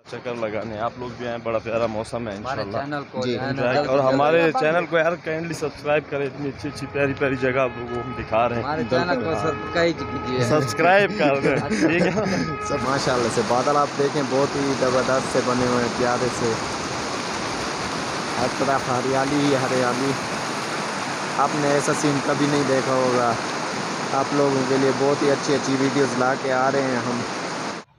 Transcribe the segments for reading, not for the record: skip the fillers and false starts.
चक्कर लगाने आप लोग भी आए, बड़ा प्यारा मौसम है इंशाल्लाह जी और हमारे चैनल को यार काइंडली सब्सक्राइब करें, इतनी अच्छी अच्छी प्यारी प्यारी जगह आप लोगों को हम दिखा रहे हैं। हमारे चैनल को सब्सक्राइब कर दें, ठीक है। सब माशाल्लाह से बादल आप देखें बहुत ही ज़बरदस्त से बने हुए हैं, प्यारे से, हर तरफ हरियाली ही हरियाली। आपने ऐसा सीन कभी नहीं देखा होगा। आप लोगों के लिए बहुत ही अच्छी अच्छी वीडियोस ला के आ रहे हैं हम।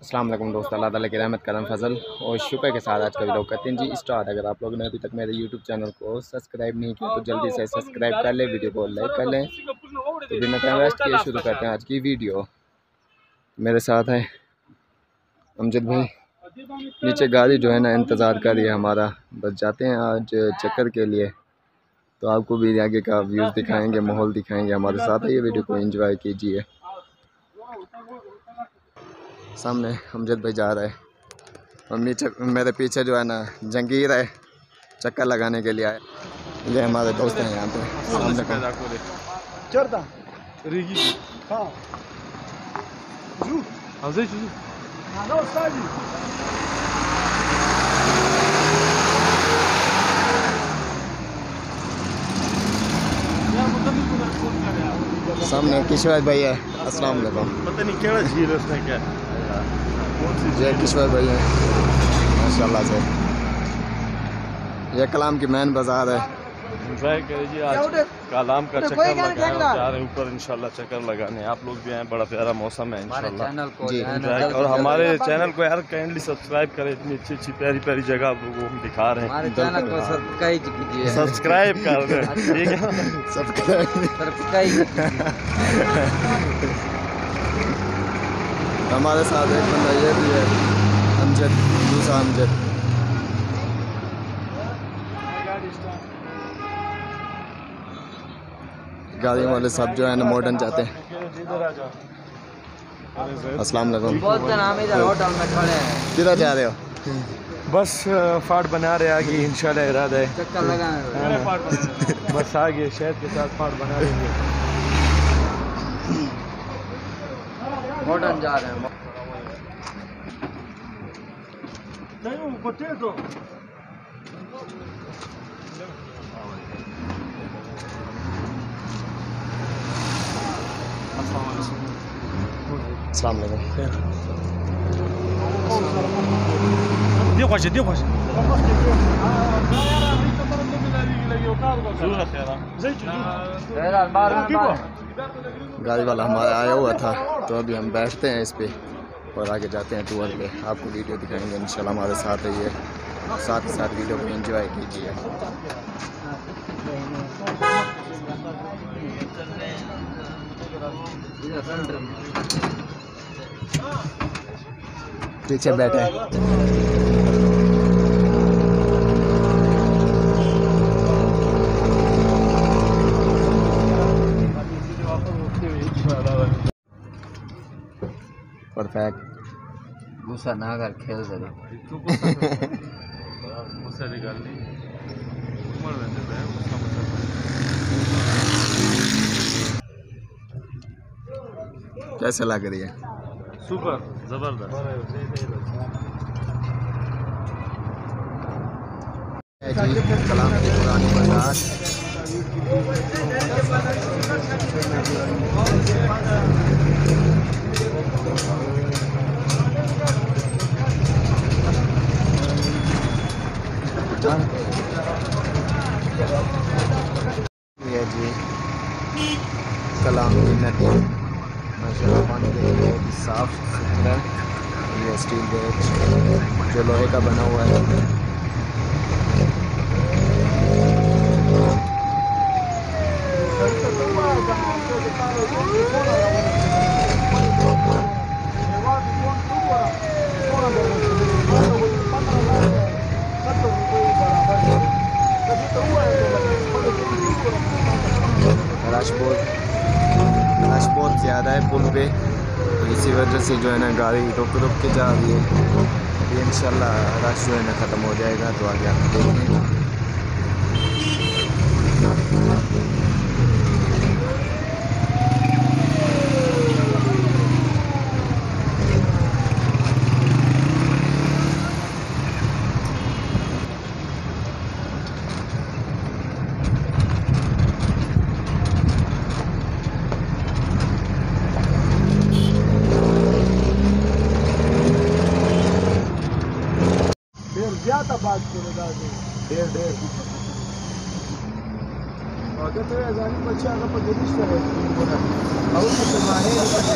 अस्सलाम वालेकुम दोस्त, अल्लाह ताला की रहमत करम फजल और शुक्र के साथ आज का वीडियो करते हैं जी स्टार्ट। अगर आप लोगों ने अभी तक मेरे यूट्यूब चैनल को सब्सक्राइब नहीं किया तो जल्दी से सब्सक्राइब कर लें, वीडियो को लाइक कर लें। तो बिना टाइम वेस्ट किए शुरू करते हैं आज की वीडियो। मेरे साथ है अमजद भाई, नीचे गाड़ी जो है ना इंतज़ार कर रही है हमारा, बस जाते हैं आज चक्कर के लिए। तो आपको भी आगे का व्यूज़ दिखाएंगे, माहौल दिखाएंगे, हमारे साथ है, ये वीडियो को एंजॉय कीजिए। सामने अमजद भाई जा रहा है और नीचे मेरे पीछे जो है ना जंगीर है, चक्कर लगाने के लिए आए। ये हमारे दोस्त हैं यहाँ पे सामने सामने किशोर भाई है। अस्सलाम वालेकुम। पता नहीं क्या झील उसने क्या ये किशोर भाई है माशाल्लाह से। ये कलाम की मैन बाजार है। एंजॉय करिए आज कलाम का चक्कर लगाने जा रहे हैं ऊपर इंशाल्लाह चक्कर लगाने। आप लोग भी आए, बड़ा प्यारा मौसम है इंशाल्लाह जी और हमारे चैनल को यार काइंडली सब्सक्राइब करें, इतनी अच्छी अच्छी प्यारी प्यारी जगह आप लोगों को हम दिखा रहे हैं। हमारे चैनल को सब्सक्राइब कर दें, ठीक है। सब्सक्राइब हमारे साथ एक बंदा ये भी है अमजद, दूसरा अमजद। गाड़ी वाले सब जो है ना मॉडर्न जाते हैं। अस्सलाम वालेकुम। होटल में खड़े हैं, किधर जा रहे हो? बस फाट बना रहे आगे इंशाल्लाह, इरादा है चक्कर लगाने बस आगे शहर के साथ फाट बना लेंगे। मॉडर्न जा रहे हैं। अस्सलाम वालेकुम। गाड़ी वाला हमारा आया हुआ था तो अभी हम बैठते हैं इस पे और आगे जाते हैं टूर पे। आपको वीडियो दिखाएंगे इंशाल्लाह, हमारे साथ है ये, साथ ही साथ वीडियो को एंजॉय कीजिए। पीछे बैठे परफेक्ट। गुस्सा ना कर, खेल जरा। कैसे लग रही है? सुपर जबरदस्त। कलाम की पुरानी बाजार। ये जी कलाम की नदी माशाल्लाह, पानी देखिए बहुत ही साफ सुथरा। ये स्टील गेट जो लोहे का बना हुआ है। रश बहुत ज़्यादा है पुल पे, तो इसी वजह से जो है ना गाड़ी रुक रुक के जा रही है। ये इंशाल्लाह रश जो है ना ख़त्म हो जाएगा तो आगे आप देखेंगे।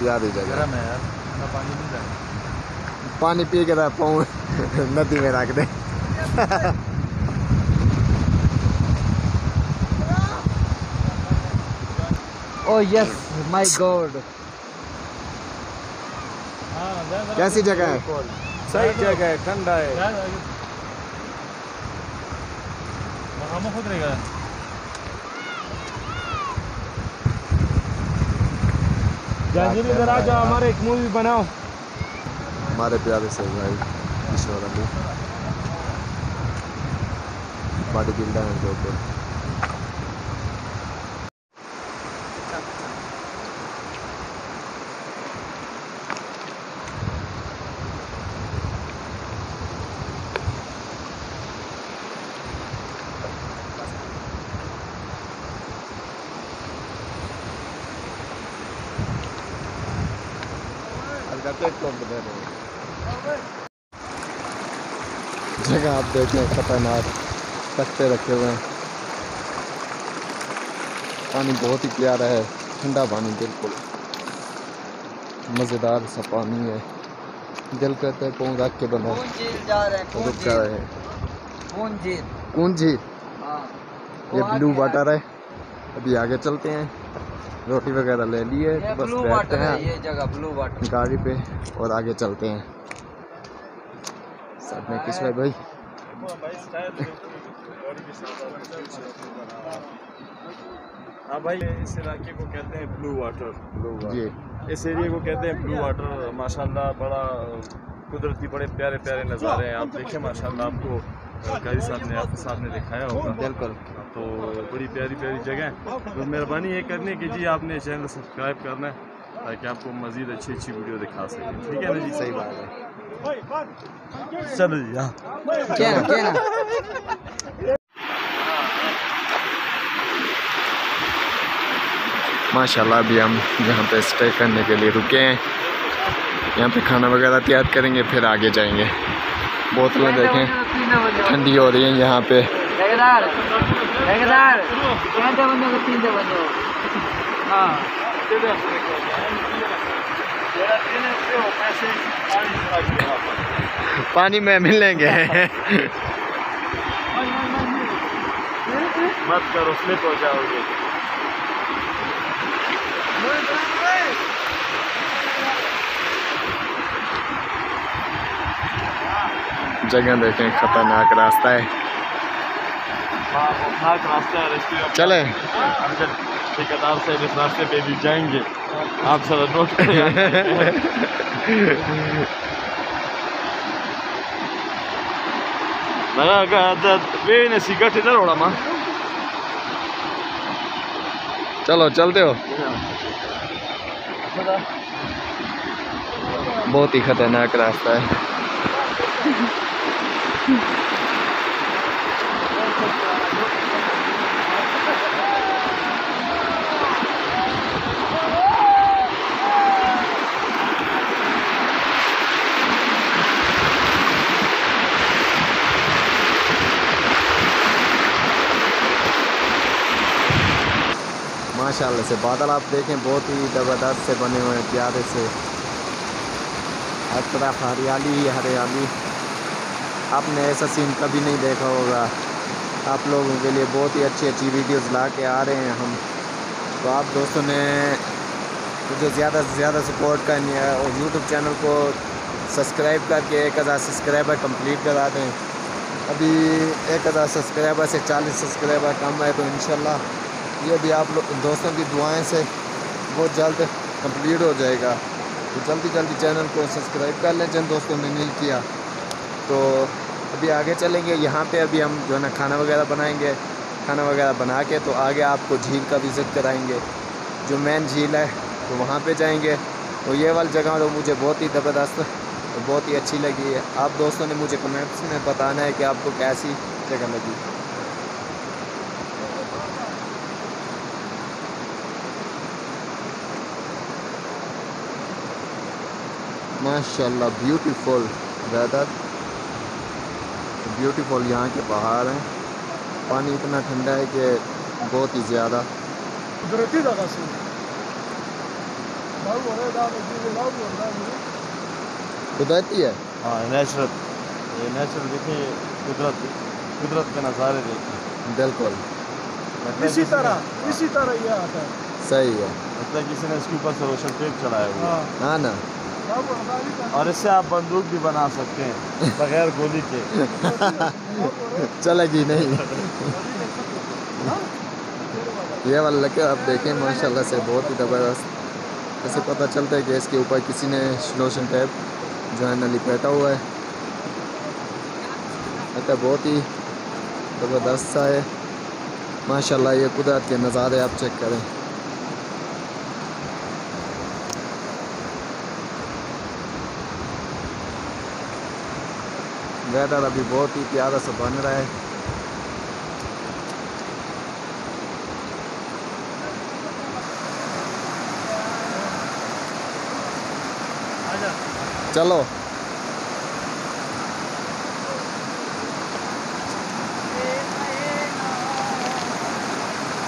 प्यारी जगह। गरम है यार, पानी नहीं जाए। पानी पी के पाँव नदी में रख दे। Oh yes my god. कैसी जगह है? सही जगह है, ठंडा है। खुद रहेगा। इधर आ जाओ, हमारे एक मूवी बनाओ। हमारे प्यारे से भाई किशोर अली बॉडी बिल्डर हैं जो कि जगह आप देखें खतरनाक तख्ते रखे हुए हैं। पानी बहुत ही प्यारा है, ठंडा पानी, बिल्कुल मज़ेदार सा पानी है। दिल करता है पाँव रख के बंदा रुक जा रहे हैं। कौन झील? ये ब्लू वाटर है। अभी आगे चलते हैं, रोटी वगैरह ले लिए, बस बैठते हैं ये जगह ब्लू वाटर गाड़ी पे और आगे चलते हैं। साथ में किशोर भाई। हाँ भाई, इस इलाके को कहते हैं ब्लू वाटर। जी, इस एरिया को कहते हैं ब्लू वाटर। माशाल्लाह बड़ा कुदरती बड़े प्यारे प्यारे नज़ारे हैं। आप देखें माशाल्लाह, आपको कारी साहब ने आपके सामने दिखाया होगा। बिल्कुल। तो बड़ी प्यारी प्यारी जगह है। तो मेहरबानी ये करनी कि जी आपने चैनल सब्सक्राइब करना है ताकि आपको मज़ीद अच्छी अच्छी वीडियो दिखा सकें। ठीक है ना जी? सही बात है। चलो जी, हाँ माशाल्लाह अभी हम यहाँ पे स्टे करने के लिए रुके हैं। यहाँ पे खाना वगैरह तैयार करेंगे, फिर आगे जाएंगे। बोतलें देखें ठंडी हो रही हैं यहाँ पे। पानी में मिलेंगे। मत करो, स्लिप हो जाओगे। जगह देखें, खतरनाक रास्ता है। चले ठेकेदार से इस रास्ते पे भी जाएंगे, आप जरा नोट करें। चलो चलते हो। बहुत ही खतरनाक रास्ता है। माशाल्लाह से बादल आप देखें बहुत ही ज़बरदस्त से बने हुए हैं, प्यारे से। हर तरफ हरियाली ही हरियाली। आपने ऐसा सीन कभी नहीं देखा होगा। आप लोगों के लिए बहुत ही अच्छी अच्छी वीडियोस ला के आ रहे हैं हम। तो आप दोस्तों ने मुझे ज़्यादा से ज़्यादा सपोर्ट करनी है और यूट्यूब चैनल को सब्सक्राइब करके 1000 सब्सक्राइबर कंप्लीट करा दें। अभी 1000 सब्सक्राइबर से 40 सब्सक्राइबर कम है, तो इंशाल्लाह ये भी आप लोग दोस्तों की दुआएं से बहुत जल्द कंप्लीट हो जाएगा। तो जल्दी जल्दी चैनल को सब्सक्राइब कर लें जिन दोस्तों ने नहीं किया। तो अभी आगे चलेंगे, यहाँ पे अभी हम जो है ना खाना वगैरह बनाएंगे। खाना वगैरह बना के तो आगे आपको झील का विज़िट कराएंगे, जो मेन झील है तो वहाँ पे जाएंगे। तो ये वाली जगह तो मुझे बहुत ही ज़बरदस्त और बहुत ही अच्छी लगी है। आप दोस्तों ने मुझे कमेंट्स में बताना है कि आपको कैसी जगह लगी। माशाल्लाह ब्यूटीफुल वेदर, ब्यूटीफुल यहाँ के पहाड़ हैं। पानी इतना ठंडा है कि बहुत ही ज़्यादा। कुदरती है। हाँ नेचुरल, ये नेचुरल देखिए, कुदरत के नज़ारे देखिए। बिल्कुल इसी तरह ये आता है। सही है। मतलब किसी ने इसके ऊपर से रोशन टेप चलाया हुआ है। हाँ ना, और इससे आप बंदूक भी बना सकते हैं बगैर गोली के। चलेगी नहीं। ये वाला लगे आप देखें माशाल्लाह से बहुत ही ज़बरदस्त। ऐसे पता चलता है कि इसके ऊपर किसी ने लोशन टेप जो है ना लिपेटा हुआ है। मतलब बहुत ही ज़बरदस्त सा है माशाल्लाह। ये कुदरत के नज़ारे आप चेक करें। वेदर अभी बहुत ही प्यारा सा बन रहा है। चलो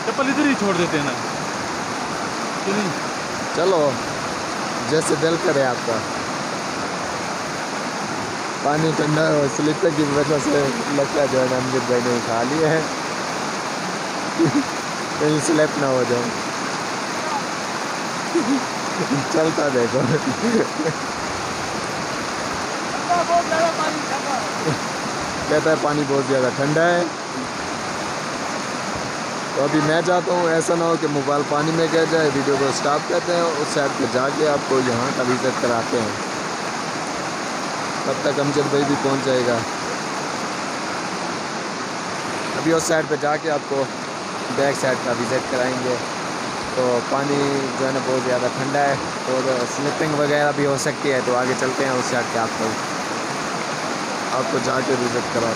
चप्पल इधर ही छोड़ देते हैं ना, चलिए चलो जैसे दिल करे आपका। पानी ठंडा है और स्लिपर की वजह से लगता है जो है ना अमजद भाई ने उठा लिए है। कहीं स्लिप ना हो जाए। चलता देखो। कहता है पानी बहुत ज़्यादा ठंडा है। तो अभी मैं चाहता हूँ ऐसा ना हो कि मोबाइल पानी में गिर जाए। वीडियो को स्टॉप करते हैं, उस साइड पे जाके आपको यहाँ का विज़िट कराते हैं। तब तक अमजद भाई भी पहुँच जाएगा। अभी उस साइड पे जाके आपको बैक साइड का विज़िट कराएंगे। तो पानी जो है ना बहुत ज़्यादा ठंडा है और स्लिपिंग वगैरह भी हो सकती है। तो आगे चलते हैं उस साइड पे आपको जाके विज़िट करा।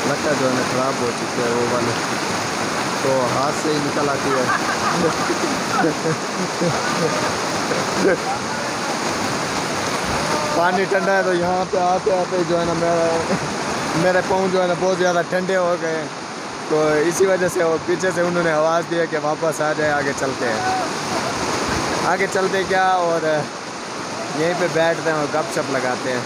लगता है जो है ना ख़राब हो चुकी है वो वाले, तो हाथ से ही निकल आती है। पानी ठंडा है तो यहाँ पे आते आते जो है ना मेरे पाँव जो है ना बहुत ज़्यादा ठंडे हो गए। तो इसी वजह से वो पीछे से उन्होंने आवाज़ दिया कि वापस आ जाए, आगे चलते हैं। आगे चलते क्या और यहीं पे बैठते हैं और गपशप लगाते हैं।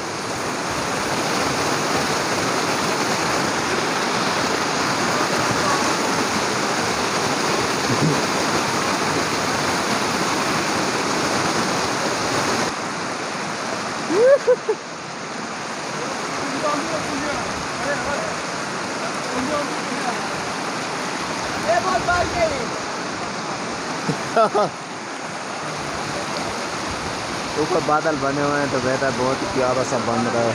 ऊपर बादल बने हुए हैं तो वेदर बहुत ही प्यारा सा बन रहा है।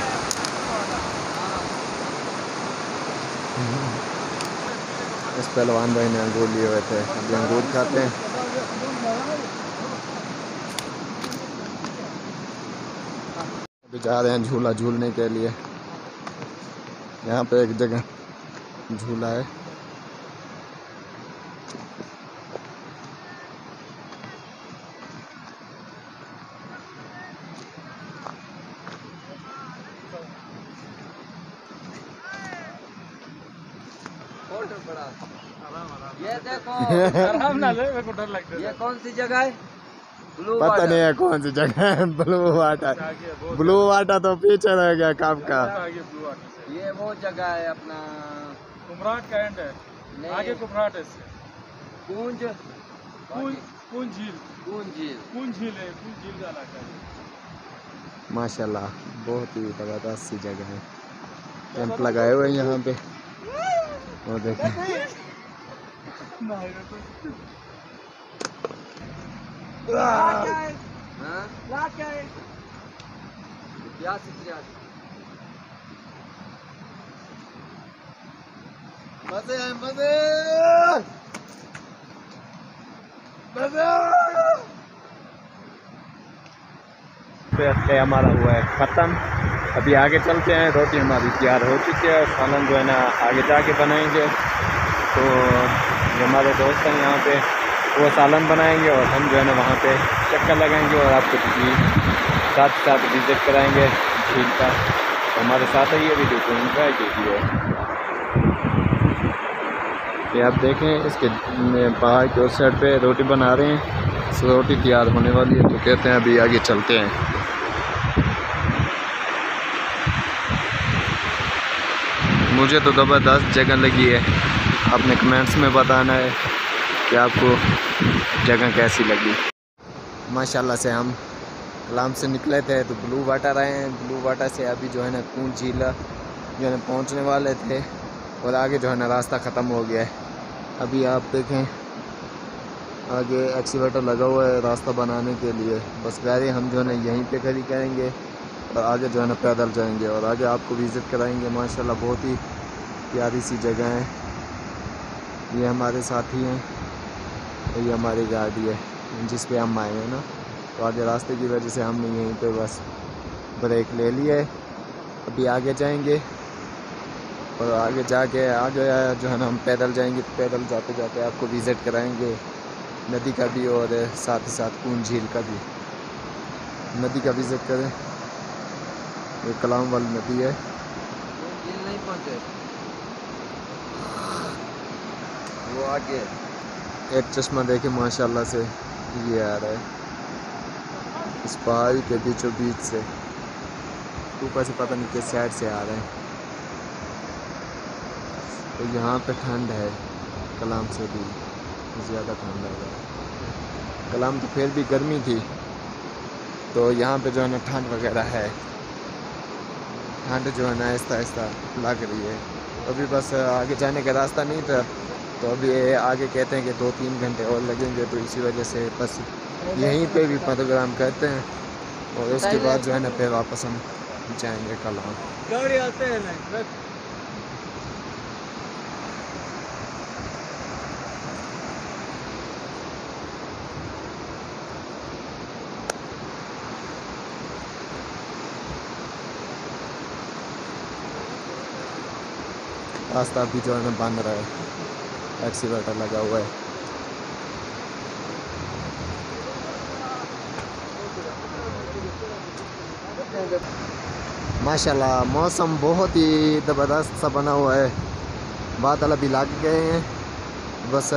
इस पहलवान भाई ने अंगूर लिए हुए थे, अभी अंगूर खाते हैं। अभी जा रहे हैं झूला झूलने के लिए। यहाँ पे एक जगह झूला है। ये देखो आराम ना ले, मेरे को डर लगता है। ये कौन सी जगह है? पता नहीं है कौन सी जगह है। ब्लू वाटर, ब्लू वाटर तो पीछे रह गया कब का। ये वो जगह है अपना कुमराट का एंड है, आगे कुमराट है इससे। पूंज झील, पूंज झील है, पूंज झील का इलाका है। माशाल्लाह बहुत ही ज़बरदस्त सी जगह है। कैंप लगाए हुए हैं यहाँ पे और देखें। मजे हैं मजे पे हमारा हुआ है ख़त्म। अभी आगे चलते हैं। रोटी हमारी तैयार हो चुकी है, सालन जो है ना आगे जाके बनाएंगे। तो जो हमारे दोस्त हैं यहाँ पे वो सालन बनाएंगे और हम जो है ना वहाँ पे चक्कर लगाएंगे और आपको साथ साथ विज़िट कराएंगे। झील का। तो हमारे साथ है ये वीडियो को एंजॉय कीजिए। ये आप देखें इसके पहाड़ के उस साइड पे रोटी बना रहे हैं, रोटी तैयार होने वाली है, तो कहते हैं अभी आगे चलते हैं। मुझे तो ज़बरदस्त जगह लगी है, आपने कमेंट्स में बताना है कि आपको जगह कैसी लगी। माशाल्लाह से हम कलाम से निकले थे तो ब्लू वाटर आए हैं, ब्लू वाटर से अभी जो है ना कूंज झील जो है ना पहुँचने वाले थे, और आगे जो है ना रास्ता ख़त्म हो गया है। अभी आप देखें आगे एक्सीवेटर लगा हुआ है रास्ता बनाने के लिए, बस गाड़ी हम जो है ना यहीं पे खड़ी करेंगे और आगे जो है ना पैदल जाएंगे और आगे आपको विज़िट कराएंगे। माशाल्लाह बहुत ही प्यारी सी जगह है। ये हमारे साथी हैं और ये हमारी गाड़ी है जिस पे हम आए हैं ना, तो आगे रास्ते की वजह से हमने यहीं पे बस ब्रेक ले लिया है। अभी आगे जाएंगे और आगे जाके आगे जो है ना हम पैदल जाएंगे, तो पैदल जाते जाते आपको विज़िट कराएंगे नदी का भी और साथ ही साथ कूंज झील का भी। नदी का विज़िट करें, ये कलाम वाली नदी है। नहीं पहुंचे वो आगे एक चश्मा देखे माशाल्लाह से ये आ रहा है इस पहाड़ी के बीचों बीच से, ऊपर से पता नहीं किस साइड से आ रहे हैं। तो यहाँ पे ठंड है, कलाम से भी ज़्यादा ठंड लग रहा है। कलाम तो फिर भी गर्मी थी, तो यहाँ पे जो है ना ठंड वगैरह है, ठंड जो है ना आहिस्ता आहिस्ता लग रही है। अभी बस आगे जाने का रास्ता नहीं था, तो अभी आगे कहते हैं कि 2-3 घंटे और लगेंगे, तो इसी वजह से बस यहीं पे भी प्रोग्राम करते हैं और उसके बाद जो है ना फिर वापस हम जाएंगे कलाम। गाड़ी आते हैं ना रास्ता भी जो है ना बंद रहा है, एक्सीवेटर लगा हुआ है। माशाल्लाह मौसम बहुत ही ज़बरदस्त सा बना हुआ है, बादल अभी लग गए हैं। बस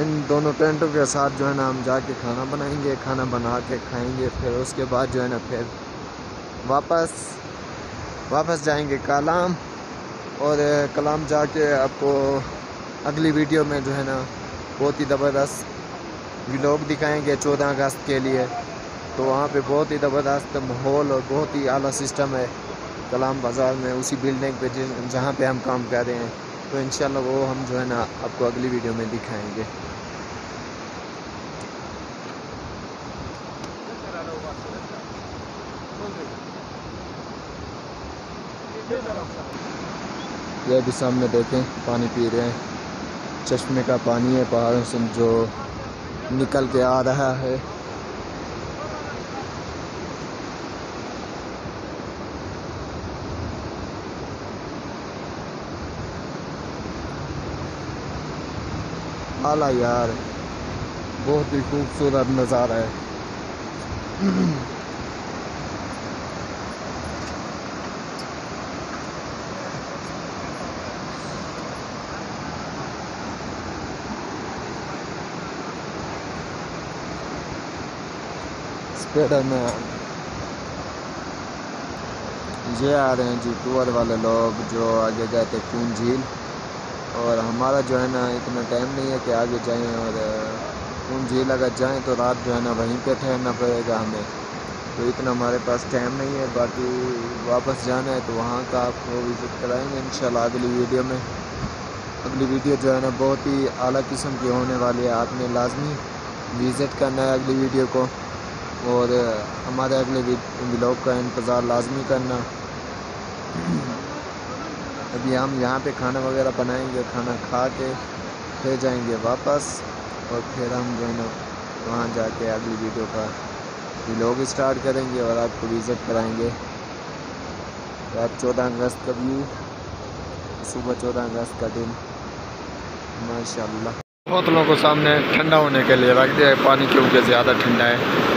इन दोनों टेंटों के साथ जो है ना हम जाके खाना बनाएंगे, खाना बना के खाएंगे, फिर उसके बाद जो है ना फिर वापस जाएंगे कलाम। और कलाम जाके आपको अगली वीडियो में जो है ना बहुत ही ज़बरदस्त व्लॉग दिखाएंगे 14 अगस्त के लिए। तो वहाँ पे बहुत ही ज़बरदस्त माहौल और बहुत ही आला सिस्टम है कलाम बाज़ार में, उसी बिल्डिंग पे जहाँ पे हम काम कर रहे हैं। तो इंशाल्लाह वो हम जो है ना आपको अगली वीडियो में दिखाएंगे। ये भी सामने देखें पानी पी रहे हैं, चश्मे का पानी है पहाड़ों से जो निकल के आ रहा है। आला यार बहुत ही खूबसूरत नज़ारा है। स्पाइडरमैन ये आ रहे हैं जी टूर वाले लोग जो आगे गए थे कूंज झील, और हमारा जो है ना इतना टाइम नहीं है कि आगे जाएं, और कूंज झील अगर जाएं तो रात जो है ना वहीं पे ठहरना पड़ेगा हमें, तो इतना हमारे पास टाइम नहीं है। बाकी वापस जाना है तो वहाँ का आपको विज़िट कराएंगे इंशाल्लाह अगली वीडियो में। अगली वीडियो जो है ना बहुत ही आला किस्म की होने वाली है, आपने लाजमी विज़िट करना है अगली वीडियो को, और हमारे अगले व्लॉग का इंतज़ार लाजमी करना। अभी हम यहाँ पे खाना वगैरह बनाएंगे, खाना खा के फिर जाएंगे वापस, और फिर हम जो है ना वहाँ जाके अगली वीडियो का व्लॉग स्टार्ट करेंगे और आपको विज़िट कराएंगे। रात 14 अगस्त का व्यू, सुबह 14 अगस्त का दिन माशाल्लाह। बोतलों को सामने ठंडा होने के लिए रख दिया है पानी, क्योंकि ज़्यादा ठंडा है।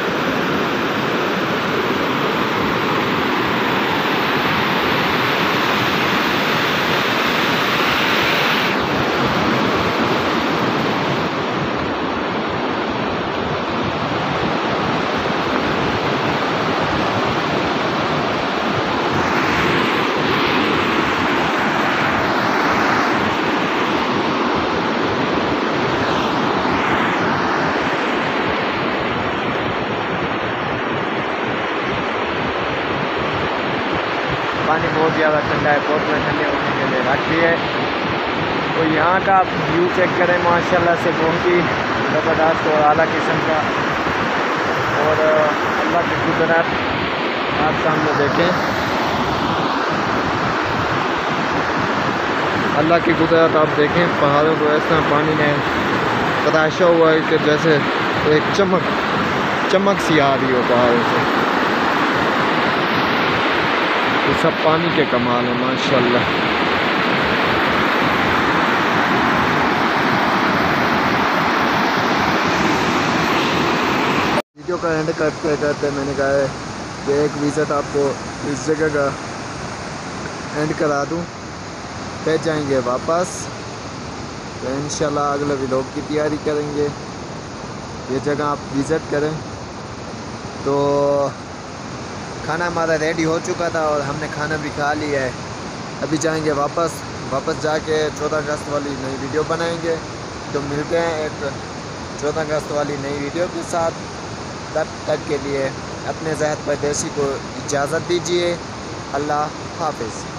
ज़्यादा ठंडा है, बोतलें ठंडे होने के लिए रख दी है। तो यहाँ का व्यू चेक करें, माशाल्लाह से बहुत ही ज़बरदस्त और आला किस्म का, और अल्लाह की कुदरत आप सामने देखें, अल्लाह की कुदरत आप देखें। पहाड़ों को ऐसा पानी ने तराशा हुआ है कि जैसे एक चमक सी आ रही हो पहाड़ों से। ये सब पानी के कमाल है माशाल्लाह। वीडियो का एंड करते करते मैंने कहा है कि एक विज़िट आपको इस जगह का एंड करा दूं, फिर जाएंगे वापस। तो इंशाल्लाह अगले व्लॉग की तैयारी करेंगे। ये जगह आप विज़िट करें। तो खाना हमारा रेडी हो चुका था और हमने खाना भी खा लिया है। अभी जाएंगे वापस जाके 14 अगस्त वाली नई वीडियो बनाएंगे। तो मिलते हैं एक 14 अगस्त वाली नई वीडियो के साथ। तब तक के लिए अपने ज़हद परदेसी को इजाज़त दीजिए। अल्लाह हाफ़िज़।